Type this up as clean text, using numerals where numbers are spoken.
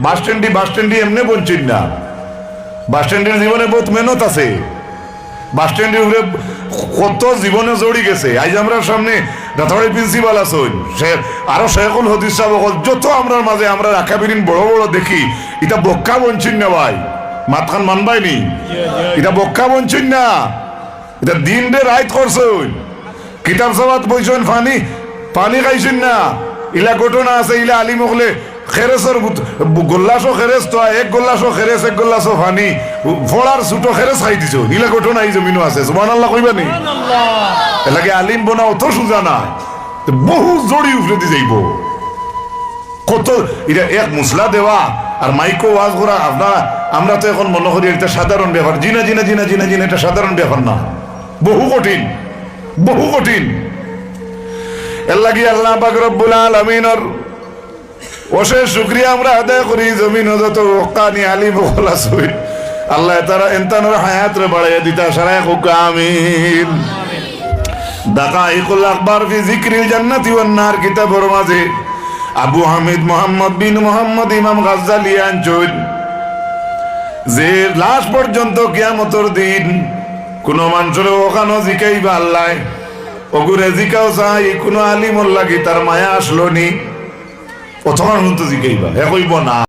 বাস স্ট্যান্ডে এমনি বঞ্চিত না। বাস স্ট্যান্ডের জীবনে বহুত মেহনত আছে। বাস স্ট্যান্ডের উপরে কত জীবনে জড়ি গেছে। আজ আমরা সামনে রাতাবাড়ি প্রিন্সিপাল আছেন, আরো শেখুল হদিস সাহেব, যত আমরা মাঝে আমরা রাখা বিরিন বড় বড় দেখি, এটা বক্কা বঞ্চিত না ভাই, মাতখান মানবাই নি, এটা বক্কা বঞ্চিত না, এটা দিন রে রাইত করছেন, কিতাব সাবাত বইছেন, পানি খাইছেন না। ইলা ঘটনা আছে, ইলা আলিম হলে খেরেসর গোল্লাসও খেরেস তো এক গোল্লাসও খেরেস, এক গোল্লাসও ফানি ফড়ার ছুটো খেরেস খাই দিছ। ইলা ঘটনা এই জমিনও আছে, সুবহানাল্লাহ কইবা নি? এলাকে আলিম বোনা অত সুজা না, বহু জড়ি উফরে দি যাইব। কত এটা এক মুসলা দেওয়া আর মাইকো ওয়াজ করা, আপনারা আমরা তো এখন মনে করি একটা সাধারণ ব্যাপার। জিনা জিনা জিনা জিনা জিনা এটা সাধারণ ব্যাপার না, বহু কঠিন, বহু কঠিন। এর লাগি আল্লাহ পাক রব্বুল আলামিনের অশেষ শুকরিয়া আমরা আদায় করি। জমিন যত ওকানি আলিম বল আছে আল্লাহ তারা এনতানোর হায়াত রে বাড়াইয়া দিতা সারায় হোক আমিন। দাকাইকুল আকবার ফি যিকরিল জান্নাতি ওয়ান নার কিতাবের মাঝে আবু হামিদ মুহাম্মদ বিন মুহাম্মদ ইমাম গাজ্জালি আনছেন যে লাস্ট পর্যন্ত কিয়ামতের দিন কোন মানুষের ওখানে জিকাইবা আল্লাহ, ওগুরে জিকাও চাই কোন আলিমর লাগি তার মায়া আসলো নি, প্রথম জিকাইবা, হে কইব না।